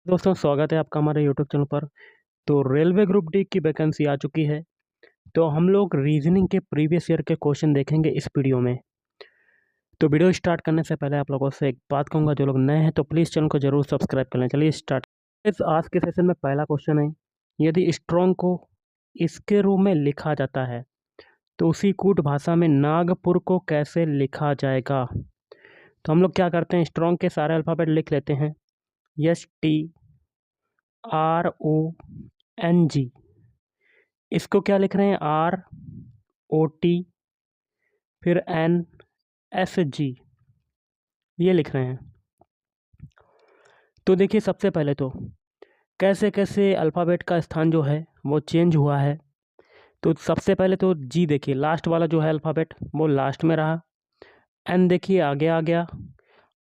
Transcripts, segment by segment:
दोस्तों स्वागत है आपका हमारे यूट्यूब चैनल पर। तो रेलवे ग्रुप डी की वैकेंसी आ चुकी है। तो हम लोग रीजनिंग के प्रीवियस ईयर के क्वेश्चन देखेंगे इस वीडियो में। तो वीडियो स्टार्ट करने से पहले आप लोगों से एक बात कहूँगा, जो लोग नए हैं तो प्लीज़ चैनल को जरूर सब्सक्राइब कर लें। चलिए स्टार्ट। इस आज के सेशन में पहला क्वेश्चन है, यदि स्ट्रॉन्ग को इसके रूप में लिखा जाता है तो उसी कूट भाषा में नागपुर को कैसे लिखा जाएगा। तो हम लोग क्या करते हैं, स्ट्रॉन्ग के सारे अल्फ़ाबेट लिख लेते हैं। STRONG, इसको क्या लिख रहे हैं, ROT, फिर NSG, ये लिख रहे हैं। तो देखिए सबसे पहले तो कैसे कैसे अल्फ़ाबेट का स्थान जो है वो चेंज हुआ है। तो सबसे पहले तो जी देखिए, लास्ट वाला जो है अल्फ़ाबेट वो लास्ट में रहा। N देखिए आगे आ गया,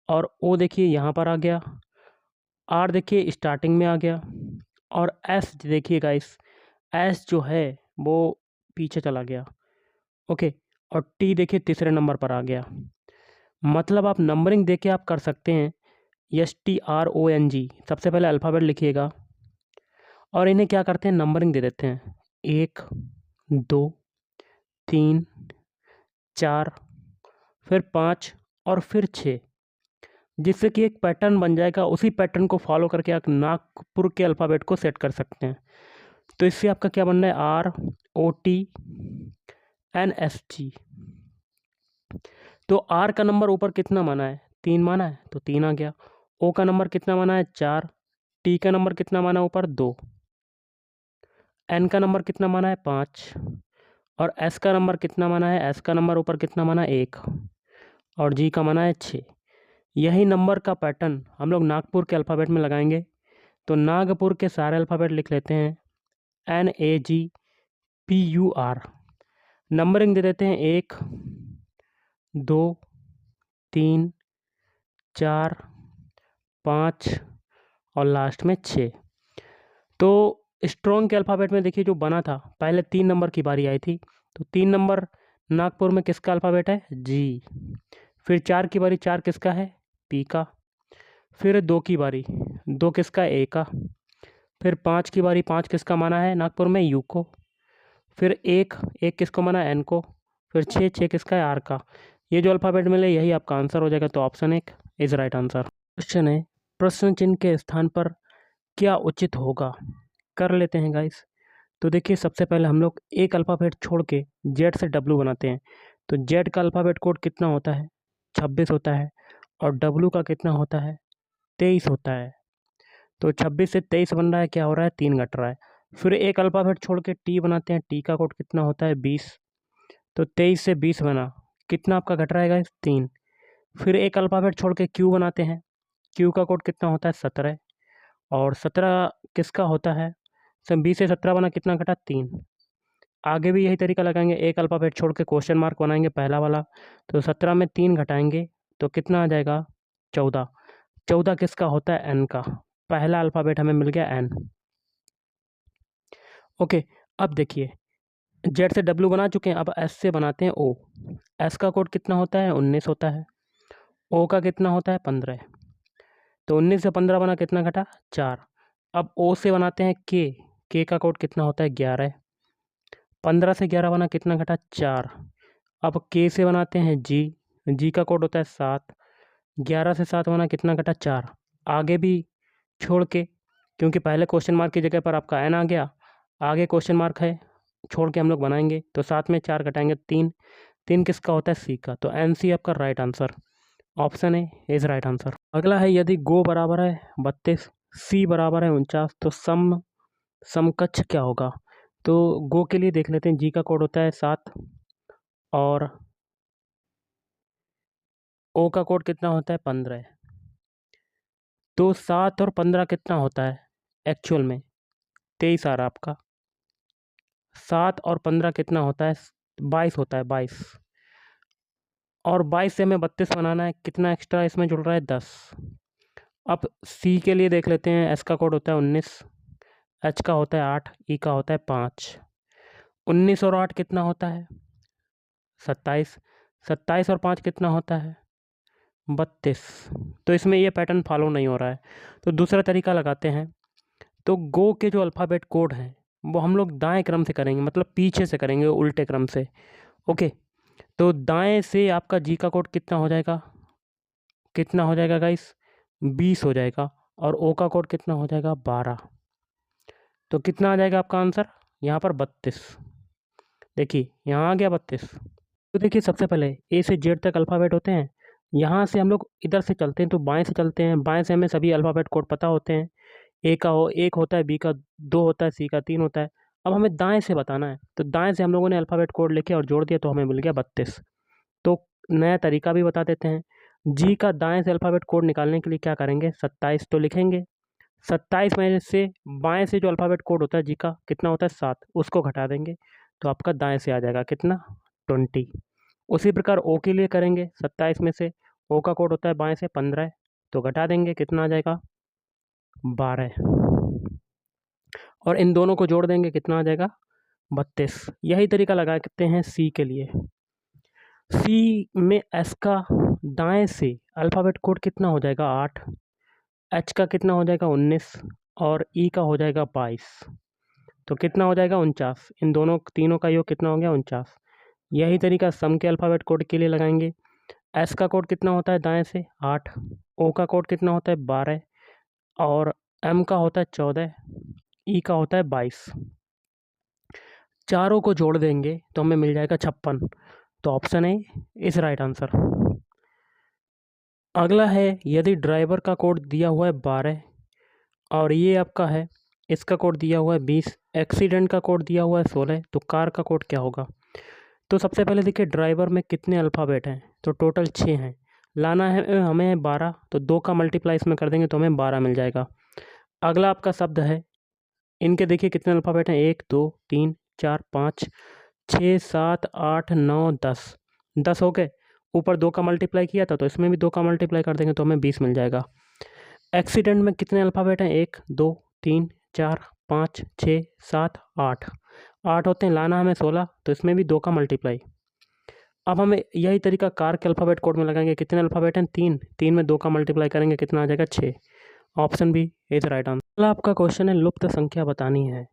और O देखिए यहाँ पर आ गया। R देखिए स्टार्टिंग में आ गया, और S देखिए गाइस, S जो है वो पीछे चला गया। ओके, और T देखिए तीसरे नंबर पर आ गया। मतलब आप नंबरिंग दे के आप कर सकते हैं। STRONG, सबसे पहले अल्फ़ाबेट लिखिएगा और इन्हें क्या करते हैं, नंबरिंग दे देते हैं। 1 2 3 4, फिर 5 और फिर 6, जिससे कि एक पैटर्न बन जाएगा। उसी पैटर्न को फॉलो करके आप नागपुर के अल्फ़ाबेट को सेट कर सकते हैं। तो इससे आपका क्या बन रहा है, ROTNSG। तो R का नंबर ऊपर कितना माना है, 3 माना है, तो 3 आ गया। O का नंबर कितना माना है, 4। T का नंबर कितना माना है ऊपर, 2। N का नंबर कितना माना है, 5। और S का नंबर कितना माना है, S का नंबर ऊपर कितना माना है, 1। और G का माना है 6। यही नंबर का पैटर्न हम लोग नागपुर के अल्फ़ाबेट में लगाएंगे। तो नागपुर के सारे अल्फ़ाबेट लिख लेते हैं, NAGPUR। नंबरिंग दे देते हैं 1 2 3 4 5 और लास्ट में 6। तो स्ट्रॉन्ग के अल्फ़ाबेट में देखिए जो बना था, पहले 3 नंबर की बारी आई थी। तो 3 नंबर नागपुर में किसका अल्फ़ाबेट है, जी। फिर 4 की बारी, 4 किसका है, पी का। फिर 2 की बारी, 2 किसका, ए का। फिर 5 की बारी, 5 किसका माना है नागपुर में, यू को। फिर 1 किसको माना है, एन को। फिर 6 किसका है, आर का। ये जो अल्फ़ाबेट मिले यही आपका आंसर हो जाएगा। तो option 1 is right answer. Question है, प्रश्न चिन्ह के स्थान पर क्या उचित होगा, कर लेते हैं गाइस। तो देखिए सबसे पहले हम लोग एक अल्फ़ाबेट छोड़ के जेड से डब्लू बनाते हैं। तो जेड का अल्फ़ाबेट कोड कितना होता है, 26 होता है। और डब्लू का कितना होता है, 23 होता है। तो 26 से 23 बन रहा है, क्या हो रहा है, 3 घट रहा है। फिर एक अल्फ़ाबेट छोड़ के टी बनाते हैं, टी का कोड कितना होता है, 20। तो 23 से 20 बना, कितना आपका घट रहा है गाइस, 3। फिर एक अल्फ़ाबेट छोड़ के क्यू बनाते हैं, क्यू का कोड कितना होता है, 17। और 17 किसका होता है, सब 20 से 17 बना, कितना घटा, 3। आगे भी यही तरीका लगाएंगे, एक अल्फ़ाबेट छोड़ के क्वेश्चन मार्क बनाएंगे पहला वाला। तो 17 में 3 घटाएंगे तो कितना आ जाएगा, 14। 14 किसका होता है, एन का। पहला अल्फ़ाबेट हमें मिल गया एन। ओके, अब देखिए जेड से डब्ल्यू बना चुके हैं, अब एस से बनाते हैं ओ। एस का कोड कितना होता है, 19 होता है। ओ का कितना होता है, 15। तो 19 से 15 बना, कितना घटा, 4। अब ओ से बनाते हैं के का कोड कितना होता है, 11। 15 से 11 बना, कितना घटा, 4। अब के से बनाते हैं जी का कोड होता है 7। 11 से 7 बना, कितना घटा, 4। आगे भी छोड़ के, क्योंकि पहले क्वेश्चन मार्क की जगह पर आपका एन आ गया, आगे क्वेश्चन मार्क है, छोड़ के हम लोग बनाएंगे। तो 7 में 4 घटाएंगे, 3। 3 किसका होता है, सी का। तो एन सी आपका right answer, option A is right answer. अगला है, यदि गो बराबर है 32, सी बराबर है 49, तो समकक्ष क्या होगा। तो गो के लिए देख लेते हैं, जी का कोड होता है 7। और ओ का कोड कितना होता है, 15। तो 7 और 15 कितना होता है, एक्चुअल में 23 आ रहा आपका। 7 और 15 कितना होता है, 22 होता है, 22। और 22 से हमें 32 बनाना है, कितना एक्स्ट्रा इसमें जुड़ रहा है, 10। अब सी के लिए देख लेते हैं, एस का कोड होता है 19, एच का होता है 8, ई का होता है 5। 19 और 8 कितना होता है, 27। 27 और 5 कितना होता है, 32। तो इसमें ये पैटर्न फॉलो नहीं हो रहा है, तो दूसरा तरीका लगाते हैं। तो गो के जो अल्फ़ाबेट कोड हैं वो हम लोग दाएं क्रम से करेंगे, मतलब पीछे से करेंगे, उल्टे क्रम से। ओके, तो दाएं से आपका जी का कोड कितना हो जाएगा, कितना हो जाएगा गाइस, 20 हो जाएगा। और ओ का कोड कितना हो जाएगा, 12। तो कितना आ जाएगा आपका आंसर यहाँ पर, 32। देखिए यहाँ आ गया 32। तो देखिए सबसे पहले ए से जेड तक अल्फ़ाबेट होते हैं। यहाँ से हम लोग इधर से चलते हैं तो बाएं से चलते हैं, बाएं से हमें सभी अल्फ़ाबेट कोड पता होते हैं। ए का एक होता है, बी का 2 होता है, सी का 3 होता है। अब हमें दाएं से बताना है, तो दाएं से हम लोगों ने अल्फ़ाबेट कोड लिखे और जोड़ दिया, तो हमें मिल गया 32। तो नया तरीका भी बता देते हैं। जी का दाएं से अल्फ़ाबेट कोड निकालने के लिए क्या करेंगे, 27 तो लिखेंगे। 27 में से बाएं से जो अल्फ़ाबेट कोड होता है जी का कितना होता है, 7, उसको घटा देंगे, तो आपका दाएं से आ जाएगा कितना, 20। उसी प्रकार ओ के लिए करेंगे, 27 में से ओ का कोड होता है बाएं से 15, तो घटा देंगे, कितना आ जाएगा, 12। और इन दोनों को जोड़ देंगे, कितना आ जाएगा, 32। यही तरीका लगाते हैं सी के लिए। सी में एस का दाएं से अल्फ़ाबेट कोड कितना हो जाएगा, 8। एच का कितना हो जाएगा, 19। और ई का हो जाएगा 22। तो कितना हो जाएगा, 49। इन दोनों तीनों का योग कितना हो गया, 49। यही तरीका सम के अल्फ़ाबेट कोड के लिए लगाएंगे। एस का कोड कितना होता है दाएं से, 8। ओ का कोड कितना होता है, 12। और एम का होता है 14। ई का होता है 22। चारों को जोड़ देंगे तो हमें मिल जाएगा 56। तो option A is right answer. अगला है, यदि ड्राइवर का कोड दिया हुआ है 12 और ये आपका है, इसका कोड दिया हुआ है 20, एक्सीडेंट का कोड दिया हुआ है 16, तो कार का कोड क्या होगा। तो सबसे पहले देखिए ड्राइवर में कितने अल्फ़ाबेट हैं, तो टोटल 6 हैं। लाना है हमें 12, तो 2 का मल्टीप्लाई इसमें कर देंगे तो हमें 12 मिल जाएगा। अगला आपका शब्द है, इनके देखिए कितने अल्फ़ाबेट हैं, 1 2 3 4 5 6 7 8 9 10। 10 हो गए, ऊपर 2 का मल्टीप्लाई किया था तो इसमें भी 2 का मल्टीप्लाई कर देंगे तो हमें 20 मिल जाएगा। एक्सीडेंट में कितने अल्फ़ाबेट हैं, 1 2 3 4 5 6 7 8। 8 होते हैं, लाना हमें 16, तो इसमें भी 2 का मल्टीप्लाई। अब हमें यही तरीका कार के अल्फ़ाबेट कोड में लगाएंगे। कितने अल्फ़ाबेट हैं, 3। 3 में 2 का मल्टीप्लाई करेंगे, कितना आ जाएगा, 6। Option B is right answer. अगला आपका क्वेश्चन है, लुप्त संख्या बतानी है।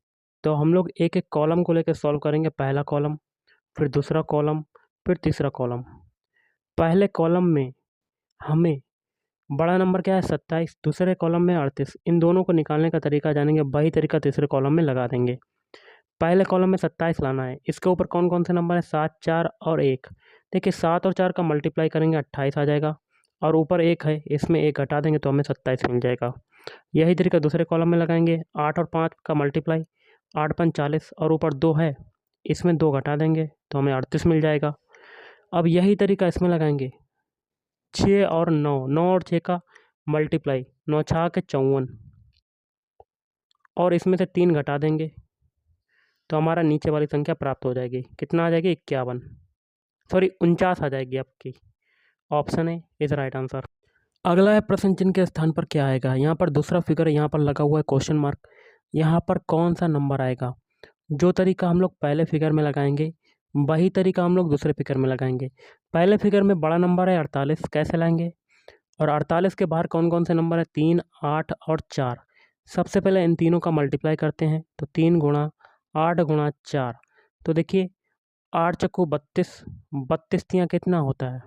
तो हम लोग एक एक कॉलम को लेकर सॉल्व करेंगे। पहला कॉलम, फिर दूसरा कॉलम, फिर तीसरा कॉलम। पहले कॉलम में हमें बड़ा नंबर क्या है, 27। दूसरे कॉलम में 38। इन दोनों को निकालने का तरीका जानेंगे, वही तरीका तीसरे कॉलम में लगा देंगे। पहले कॉलम में 27 लाना है, इसके ऊपर कौन कौन से नंबर है, 7 4 और 1। देखिए 7 और 4 का मल्टीप्लाई करेंगे, 28 आ जाएगा। और ऊपर 1 है, इसमें 1 घटा देंगे तो हमें 27 मिल जाएगा। यही तरीका दूसरे कॉलम में लगाएंगे। 8 और 5 का मल्टीप्लाई, 8 5 40, और ऊपर 2 है, इसमें 2 घटा देंगे तो हमें 38 मिल जाएगा। अब यही तरीका इसमें लगाएंगे। 6 और 9, 9 और 6 का मल्टीप्लाई, 9 6 के 54, और इसमें से 3 घटा देंगे तो हमारा नीचे वाली संख्या प्राप्त हो जाएगी। कितना आ जाएगी, 51, सॉरी 49 आ जाएगी आपकी। Option A is right answer. अगला है, प्रश्न चिन्ह के स्थान पर क्या आएगा। यहाँ पर दूसरा फिगर यहाँ पर लगा हुआ है क्वेश्चन मार्क, यहाँ पर कौन सा नंबर आएगा। जो तरीका हम लोग पहले फिगर में लगाएंगे वही तरीका हम लोग दूसरे फिगर में लगाएंगे। पहले फिगर में बड़ा नंबर है 48, कैसे लाएंगे, और 48 के बाहर कौन कौन से नंबर है, 3 8 और 4। सबसे पहले इन तीनों का मल्टीप्लाई करते हैं, तो 3 गुणा 8 गुणा 4। तो देखिए 8 चक्कू 32, 32 तियाँ कितना होता है,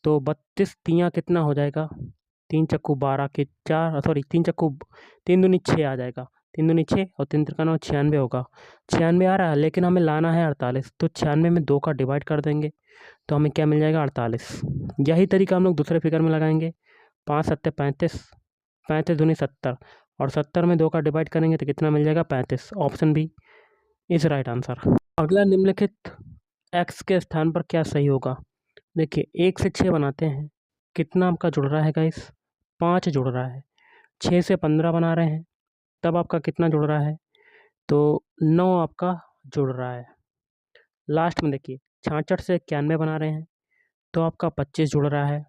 तो 32 तियाँ कितना हो जाएगा, 3 चक्कू 12 के 4, सॉरी 3 चक्कू 3 दूनी 6 आ जाएगा। 3 दूनी 6 और 3 त्रिका 9, 96 होगा। 96 आ रहा है, लेकिन हमें लाना है 48, तो 96 में 2 का डिवाइड कर देंगे तो हमें क्या मिल जाएगा, 48। यही तरीका हम लोग दूसरे फिगर में लगाएंगे। 5 7 35, 35 दूनी 70, और 70 में 2 का डिवाइड करेंगे तो कितना मिल जाएगा, 35। Option B is right answer. अगला, निम्नलिखित एक्स के स्थान पर क्या सही होगा। देखिए 1 से 6 बनाते हैं, कितना आपका जुड़ रहा है गाइस, 5 जुड़ रहा है। 6 से 15 बना रहे हैं, तब आपका कितना जुड़ रहा है, तो 9 आपका जुड़ रहा है। लास्ट में देखिए 66 से 91 बना रहे हैं, तो आपका 25 जुड़ रहा है।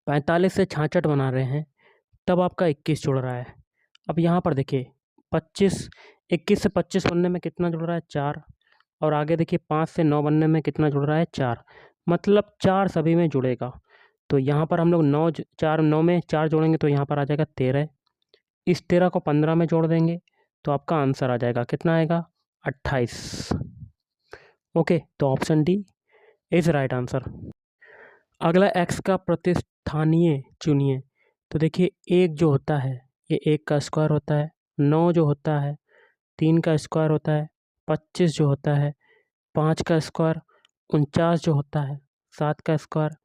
45 से 66 बना रहे हैं, तब आपका 21 जुड़ रहा है। अब यहाँ पर देखिए 21 से 25 बनने में कितना जुड़ रहा है, 4। और आगे देखिए 5 से 9 बनने में कितना जुड़ रहा है, 4। मतलब 4 सभी में जुड़ेगा। तो यहाँ पर हम लोग 9 में 4 जोड़ेंगे तो यहाँ पर आ जाएगा 13। इस 13 को 15 में जोड़ देंगे तो आपका आंसर आ जाएगा, कितना आएगा, 28। ओके, तो option D is right answer. अगला x का प्रतिस्थानीय चुनिए। तो देखिए, एक जो होता है ये 1 का स्क्वायर होता है, 9 जो होता है 3 का स्क्वायर होता है, 25 जो होता है 5 का स्क्वायर, 49 जो होता है 7 का स्क्वायर,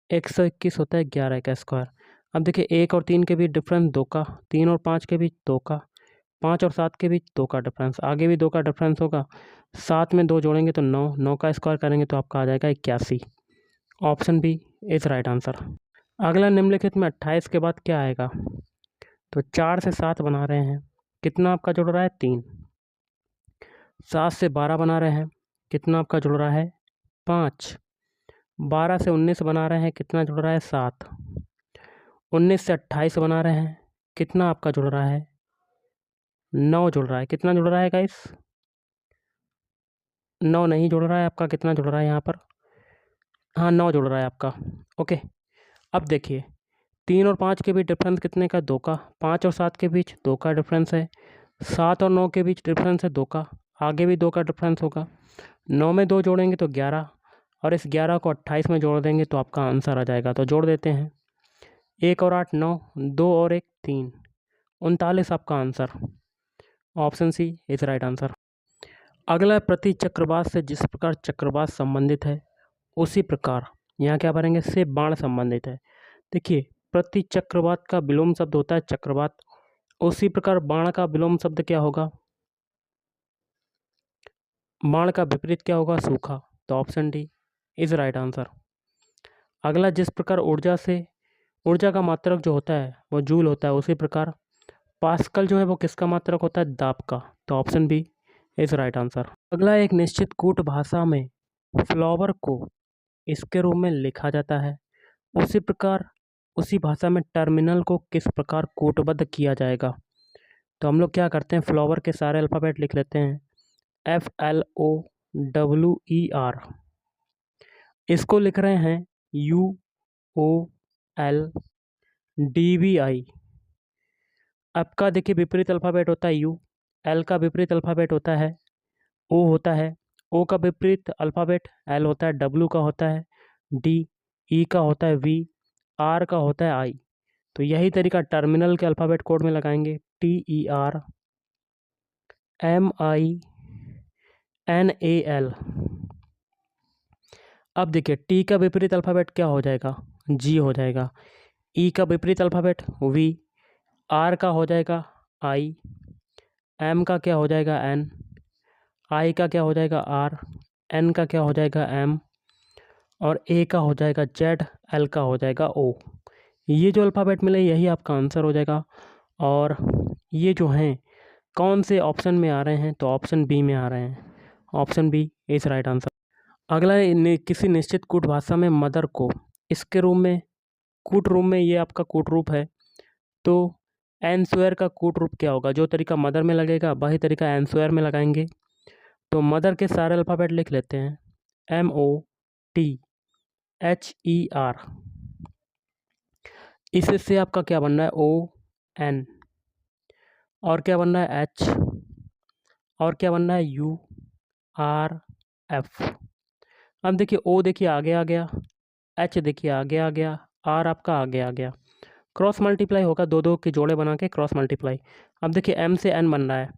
121 होता है 11 का स्क्वायर। अब देखिए, 1 और 3 के बीच डिफरेंस 2 का, 3 और 5 के बीच 2 का, 5 और 7 के बीच 2 का डिफरेंस, आगे भी 2 का डिफरेंस होगा। 7 में 2 जोड़ेंगे तो 9, 9 का स्क्वायर करेंगे तो आपका आ जाएगा 81। Option B is right answer. अगला निम्नलिखित में 28 के बाद क्या आएगा। तो 4 से 7 बना रहे हैं, कितना आपका जुड़ रहा है, 3। 7 से 12 बना रहे हैं, कितना आपका जुड़ रहा है, 5। 12 से 19 बना रहे हैं, कितना जुड़ रहा है, 7। 19 से 28 बना रहे हैं, कितना आपका जुड़ रहा है, 9 जुड़ रहा है। कितना जुड़ रहा है गाइस, 9 नहीं जुड़ रहा है आपका, कितना जुड़ रहा है यहाँ पर, हाँ 9 जुड़ रहा है आपका। ओके, अब देखिए, 3 और 5 के बीच डिफरेंस कितने का, 2 का। 5 और 7 के बीच 2 का डिफरेंस है। 7 और 9 के बीच डिफरेंस है 2 का, आगे भी 2 का डिफरेंस होगा। 9 में 2 जोड़ेंगे तो 11, और इस 11 को 28 में जोड़ देंगे तो आपका आंसर आ जाएगा। तो जोड़ देते हैं, 1 और 8 9, 2 और 1 3, 39 आपका answer. Option C is right answer. अगला प्रति चक्रवात से जिस प्रकार चक्रवात संबंधित है उसी प्रकार यहाँ क्या भरेंगे, से बाण संबंधित है। देखिए, प्रति चक्रवात का विलोम शब्द होता है चक्रवात, उसी प्रकार बाण का विलोम शब्द क्या होगा, बाण का विपरीत क्या होगा, सूखा। तो option D is right answer. अगला, जिस प्रकार ऊर्जा का मात्रक जो होता है वो जूल होता है, उसी प्रकार पास्कल जो है वो किसका मात्रक होता है, दाब का। तो option B is right answer. अगला, एक निश्चित कूट भाषा में फ्लावर को इसके रूप में लिखा जाता है, उसी प्रकार उसी भाषा में टर्मिनल को किस प्रकार कूटबद्ध किया जाएगा। तो हम लोग क्या करते हैं, फ्लावर के सारे अल्फ़ाबेट लिख लेते हैं, FLOWER, इसको लिख रहे हैं UOLDBI। आपका देखिए विपरीत अल्फ़ाबेट होता है U, L का विपरीत अल्फ़ाबेट होता है O होता है, O का विपरीत अल्फ़ाबेट L होता है, W का होता है D, E का होता है V, R का होता है I। तो यही तरीका टर्मिनल के अल्फ़ाबेट कोड में लगाएंगे, TERMINAL। अब देखिए, T का विपरीत अल्फ़ाबेट क्या हो जाएगा, G हो जाएगा। E का विपरीत अल्फ़ाबेट V, R का हो जाएगा I, M का क्या हो जाएगा N, I का क्या हो जाएगा R, N का क्या हो जाएगा M, और A का हो जाएगा Z, L का हो जाएगा O। ये जो अल्फ़ाबेट मिले यही आपका आंसर हो जाएगा। और ये जो हैं कौन से ऑप्शन में आ रहे हैं, तो ऑप्शन बी में आ रहे हैं। Option B is right answer. अगला, किसी निश्चित कूट भाषा में मदर को इसके रूप में, कूट रूप में, ये आपका कूट रूप है, तो एनस्वेयर का कूट रूप क्या होगा, जो तरीका मदर में लगेगा वही तरीका एनस्वेयर में लगाएंगे। तो मदर के सारे अल्फ़ाबेट लिख लेते हैं, MOTHER, इससे आपका क्या बनना है, ON, और क्या बनना है H, और क्या बनना है URF। अब देखिए, O देखिए आगे आ गया, H देखिए आगे आ गया, R आपका आगे आ गया, क्रॉस मल्टीप्लाई होगा, दो दो के जोड़े बना के क्रॉस मल्टीप्लाई। अब देखिए, M से N बन रहा है,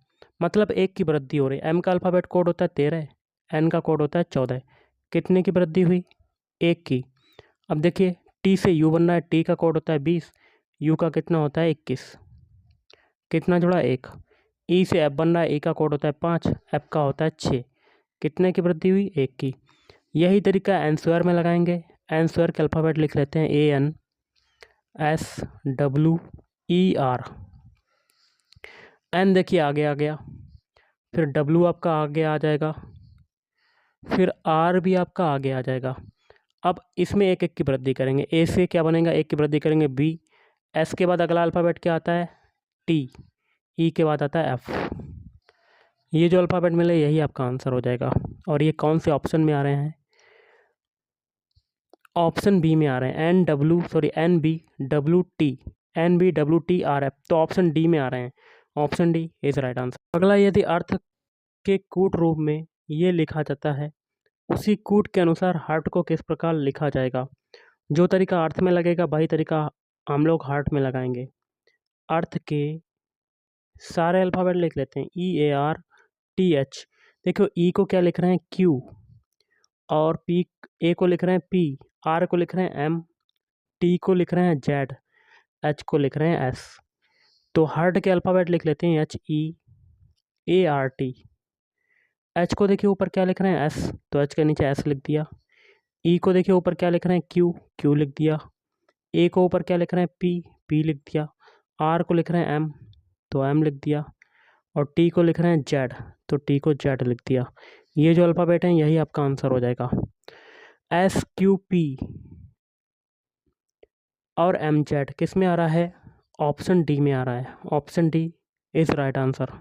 मतलब 1 की वृद्धि हो रही है। M का अल्फ़ाबेट कोड होता है 13, N का कोड होता है 14, कितने की वृद्धि हुई, 1 की। अब देखिए, T से U बन रहा है, T का कोड होता है 20, U का कितना होता है 21, कितना जुड़ा 1। E से F बन रहा है, E का कोड होता है 5, F का होता है 6, कितने की वृद्धि हुई, 1 की। यही तरीका एनस्वेयर में लगाएंगे। एनस्वेयर के अल्फ़ाबेट लिख लेते हैं, ANSWER। N देखिए आगे आ गया, फिर W आपका आगे आ जाएगा, फिर R भी आपका आगे आ जाएगा। अब इसमें एक एक की वृद्धि करेंगे, A से क्या बनेगा, 1 की वृद्धि करेंगे B, S के बाद अगला अल्फ़ाबेट क्या आता है, T, E के बाद आता है F। ये जो अल्फ़ाबेट मिले यही आपका आंसर हो जाएगा। और ये कौन से ऑप्शन में आ रहे हैं, ऑप्शन बी में आ रहे हैं, NBWTRF, तो ऑप्शन डी में आ रहे हैं। Option D is right answer. अगला, यदि अर्थ के कूट रूप में ये लिखा जाता है, उसी कूट के अनुसार हार्ट को किस प्रकार लिखा जाएगा? जो तरीका अर्थ में लगेगा वही तरीका हम लोग हार्ट में लगाएंगे। अर्थ के सारे अल्फ़ाबेट लिख लेते हैं, EARTH। देखो, ई को क्या लिख रहे हैं, Q, और ए को लिख रहे हैं P, R को लिख रहे हैं M, T को लिख रहे हैं Z, H को लिख रहे हैं S। तो हार्ट के अल्फ़ाबेट लिख लेते हैं, HEART। H को देखिए ऊपर क्या लिख रहे हैं, S, तो H के नीचे S लिख दिया। E को देखिए ऊपर क्या लिख रहे हैं, Q लिख दिया। A को ऊपर क्या लिख रहे हैं, P लिख दिया। R को लिख रहे हैं M, तो M लिख दिया। और T को लिख रहे हैं Z, तो T को Z लिख दिया। ये जो अल्फ़ाबेट हैं यही आपका आंसर हो जाएगा। SQP और MZ किस में आ रहा है? ऑप्शन डी में आ रहा है। Option D is right answer.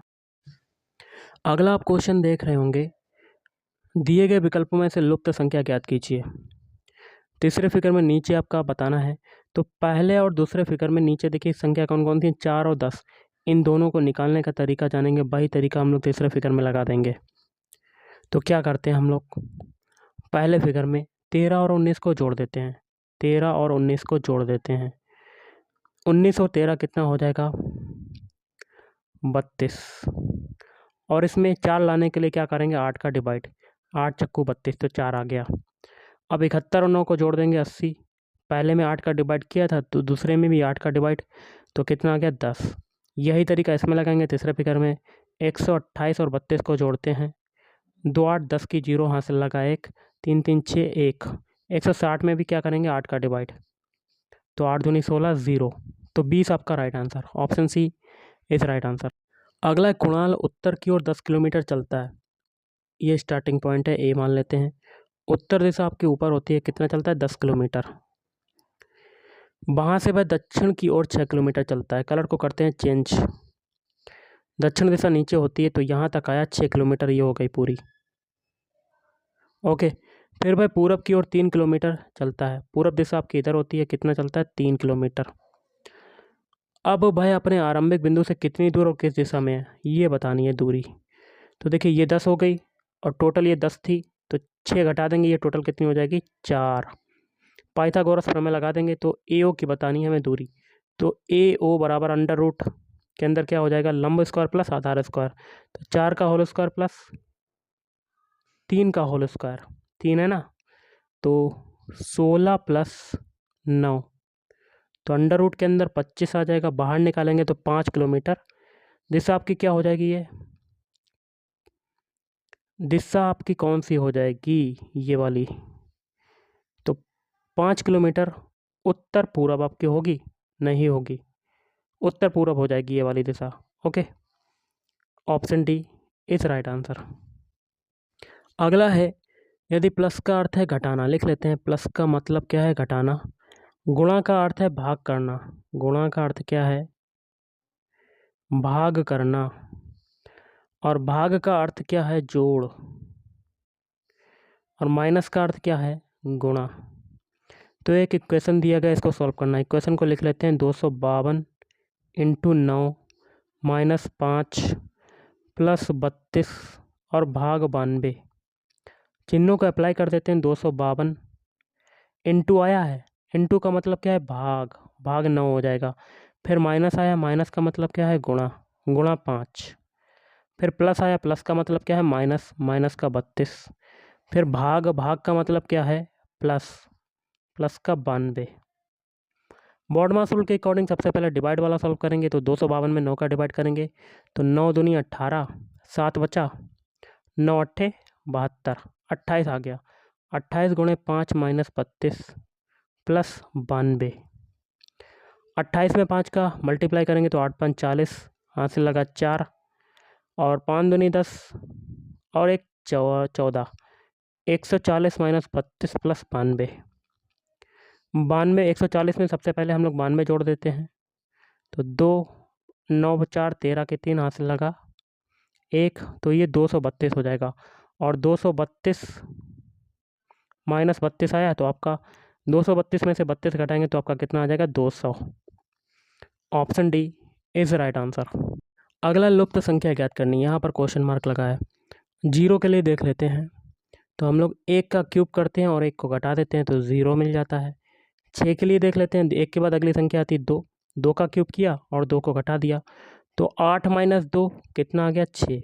अगला आप क्वेश्चन देख रहे होंगे, दिए गए विकल्पों में से लुप्त संख्या ज्ञात कीजिए। तीसरे फिगर में नीचे आपका बताना है। तो पहले और दूसरे फिगर में नीचे देखिए संख्या कौन कौन सी, 4 और 10। इन दोनों को निकालने का तरीका जानेंगे, वही तरीका हम लोग तीसरे फिगर में लगा देंगे। तो क्या करते हैं हम लोग, पहले फिगर में 13 और 19 को जोड़ देते हैं। 13 और 19 को जोड़ देते हैं। 19 और 13 कितना हो जाएगा, 32। और इसमें 4 लाने के लिए क्या करेंगे, 8 का डिवाइड, 8 चक्कू 32, तो 4 आ गया। अब 71 और 9 को जोड़ देंगे, 80। पहले में 8 का डिवाइड किया था, तो दूसरे में भी 8 का डिवाइड, तो कितना आ गया, 10। यही तरीका इसमें लगाएंगे तीसरे फिगर में। 128 और 32 को जोड़ते हैं। 2 8 10 की जीरो हासिल लगा, 1 3 3 6 1। 160 में भी क्या करेंगे, 8 का डिवाइड, तो 8 दूनी 16, 0। तो 20 आपका right answer. Option C is right answer. अगला, कुणाल उत्तर की ओर 10 किलोमीटर चलता है। ये स्टार्टिंग पॉइंट है, ए मान लेते हैं। उत्तर दिशा आपके ऊपर होती है, कितना चलता है, 10 किलोमीटर। वहाँ से वह दक्षिण की ओर 6 किलोमीटर चलता है। कलर को करते हैं चेंज। दक्षिण दिशा नीचे होती है, तो यहाँ तक आया 6 किलोमीटर, ये हो गई पूरी। ओके, फिर वह पूरब की ओर 3 किलोमीटर चलता है। पूरब दिशा आपकी इधर होती है, कितना चलता है, 3 किलोमीटर। अब वह अपने आरंभिक बिंदु से कितनी दूर और किस दिशा में है, ये बतानी है दूरी। तो देखिए, ये 10 हो गई और टोटल ये 10 थी, तो 6 घटा देंगे, ये टोटल कितनी हो जाएगी, 4। पाइथागोरस प्रमेय लगा देंगे, तो AO की बतानी है हमें दूरी। तो AO बराबर अंडर रूट के अंदर क्या हो जाएगा, लंब स्क्वायर प्लस आधार स्क्वायर। तो 4 का होल स्क्वायर प्लस 3 का होल स्क्वायर, 3 है ना, तो 16 प्लस 9, तो अंडर रूट के अंदर 25 आ जाएगा। बाहर निकालेंगे तो 5 किलोमीटर। दिशा आपकी क्या हो जाएगी, ये दिशा आपकी कौन सी हो जाएगी, ये वाली। तो 5 किलोमीटर उत्तर पूरब आपकी होगी, नहीं होगी, उत्तर पूरब हो जाएगी ये वाली दिशा। Okay, option D is right answer. अगला है, यदि प्लस का अर्थ है घटाना, लिख लेते हैं। प्लस का मतलब क्या है, घटाना। गुणा का अर्थ है भाग करना। गुणा का अर्थ क्या है, भाग करना। और भाग का अर्थ क्या है, जोड़। और माइनस का अर्थ क्या है, गुणा। तो एक इक्वेशन दिया गया, इसको सॉल्व करना है। इक्वेशन को लिख लेते हैं, 252 इंटू 9 माइनस 5 प्लस 32 और भाग 92। चिन्हों को अप्लाई कर देते हैं। 252 इंटू आया है, इंटू का मतलब क्या है, भाग, भाग 9 हो जाएगा। फिर माइनस आया, माइनस का मतलब क्या है, गुणा, गुणा 5। फिर प्लस आया, प्लस का मतलब क्या है, माइनस, माइनस का 32। फिर भाग, भाग का मतलब क्या है, प्लस, प्लस का 92। बॉड मास रूल के अकॉर्डिंग सबसे पहले डिवाइड वाला सॉल्व करेंगे। तो 252 में 9 का डिवाइड करेंगे, तो 9 दूनी 18, 7 बचा, 9 अट्ठे 72, 28 आ गया। 28 गुणे 5 माइनस 32 प्लस 92। 28 में 5 का मल्टीप्लाई करेंगे तो 8 5 40, हाथ से लगा 4, और 5 दूनी 10 और 1 14। 140 माइनस 32 प्लस 92। 92, 140 में सबसे पहले हम लोग 92 जोड़ देते हैं। तो 2 9 4 13 के 3, हाथ से लगा 1, तो ये 232 हो जाएगा। और 232 माइनस 32 आया, तो आपका 232 में से 32 घटाएंगे तो आपका कितना आ जाएगा 200। Option D is right answer. अगला लुप्त संख्या ज्ञात करनी, यहाँ पर क्वेश्चन मार्क लगा है। 0 के लिए देख लेते हैं, तो हम लोग 1 का क्यूब करते हैं और 1 को घटा देते हैं तो 0 मिल जाता है। 6 के लिए देख लेते हैं, 1 के बाद अगली संख्या आती है 2, 2 का क्यूब किया और 2 को घटा दिया तो 8 माइनस 2 कितना आ गया 6।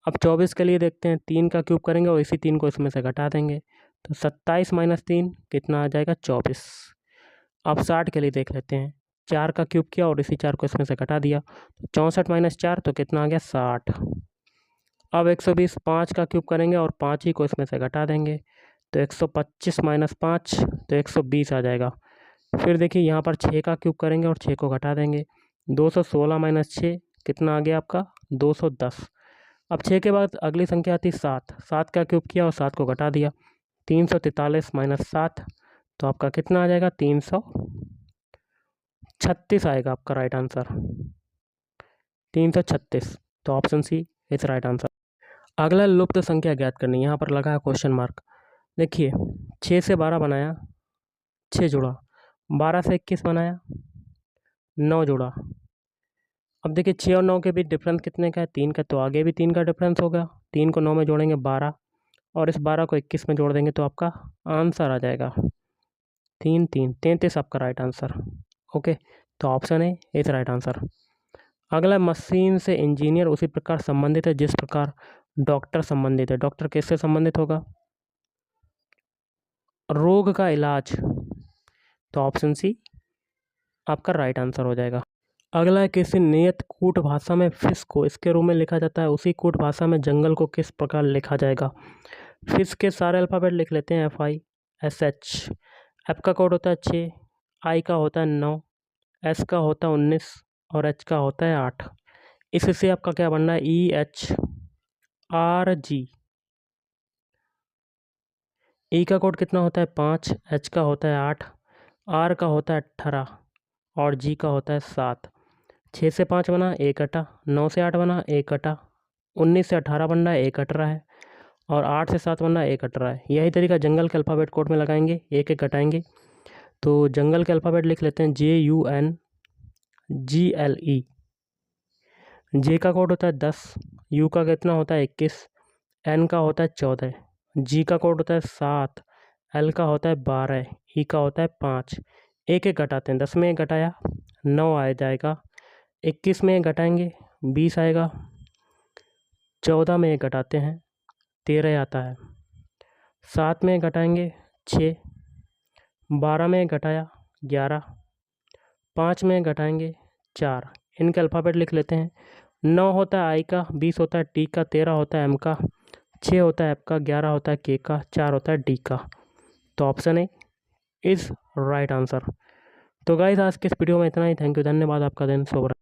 अब 24 के लिए देखते हैं, 3 का क्यूब करेंगे और इसी 3 को इसमें से घटा देंगे तो 27 माइनस 3 कितना आ जाएगा 24। अब 60 के लिए देख लेते हैं, 4 का क्यूब किया और इसी 4 को इसमें से घटा दिया तो 64 माइनस 4 तो कितना आ गया 60। अब 120, 5 का क्यूब करेंगे और 5 ही को इसमें से घटा देंगे तो 125 माइनस 5 तो 120 आ जाएगा। फिर देखिए यहाँ पर 6 का क्यूब करेंगे और 6 को घटा देंगे, 216 माइनस 6 कितना आ गया आपका 210। अब 6 के बाद अगली संख्या आती है 7, 7 का क्यूब किया और 7 को घटा दिया, 343 माइनस 7 तो आपका कितना आ जाएगा 336 आएगा आपका राइट आंसर, 336। तो option C is right answer. अगला लुप्त संख्या ज्ञात करनी, यहाँ पर लगा है क्वेश्चन मार्क। देखिए 6 से 12 बनाया, 6 जुड़ा, 12 से 21 बनाया, 9 जुड़ा। अब देखिए 6 और 9 के बीच डिफरेंस कितने का है 3 का, तो आगे भी 3 का डिफरेंस होगा। 3 को 9 में जोड़ेंगे 12 और इस 12 को 21 में जोड़ देंगे तो आपका आंसर आ जाएगा 33 आपका राइट आंसर। ओके, तो option A is right answer. अगला, मशीन से इंजीनियर उसी प्रकार संबंधित है जिस प्रकार डॉक्टर संबंधित है। डॉक्टर किससे संबंधित होगा, रोग का इलाज, तो ऑप्शन सी आपका राइट आंसर हो जाएगा। अगला है, किसी नियत कूट भाषा में फिश को इसके रूप में लिखा जाता है, उसी कूट भाषा में जंगल को किस प्रकार लिखा जाएगा। फिश के सारे अल्फ़ाबेट लिख लेते हैं, FISH। एफ का कोड होता है 6, आई का होता है 9, एस का होता है 19 और एच का होता है 8। इससे आपका क्या बनना है EHRG। ई का कोड कितना होता है 5, एच का होता है 8, आर का होता है 18 और जी का होता है 7। 6 से 5 बना 1 कटा, 9 से 8 बना 1 कटा, 19 से 18 बन रहा है 1 कट रहा है और 8 से 7 बन रहा है 1 कट रहा है। यही तरीका जंगल के अल्फ़ाबेट कोड में लगाएंगे, एक एक कटाएंगे। तो जंगल के अल्फ़ाबेट लिख लेते हैं JUNGLE। जे का कोड होता है 10, यू का कितना होता है 21, एन का होता है 14, जी का कोड होता है 7, एल का होता है 12, ई का होता है 5। एक एक घटाते हैं, 10 में एक घटाया 9 आ जाएगा, 21 में एक घटाएंगे 20 आएगा, 14 में एक घटाते हैं 13 आता है, 7 में एक घटाएंगे 6, 12 में एक घटाया 11, 5 में एक घटाएंगे 4। इनके अल्फ़ाबेट लिख लेते हैं। 9 होता है आई का, 20 होता है टी का, 13 होता है एम का, 6 होता है एफ का, 11 होता है के का, 4 होता है डी का। तो option A is right answer. तो गाइस आज के इस वीडियो में इतना ही। थैंक यू, धन्यवाद, आपका दिन शुभ रहे।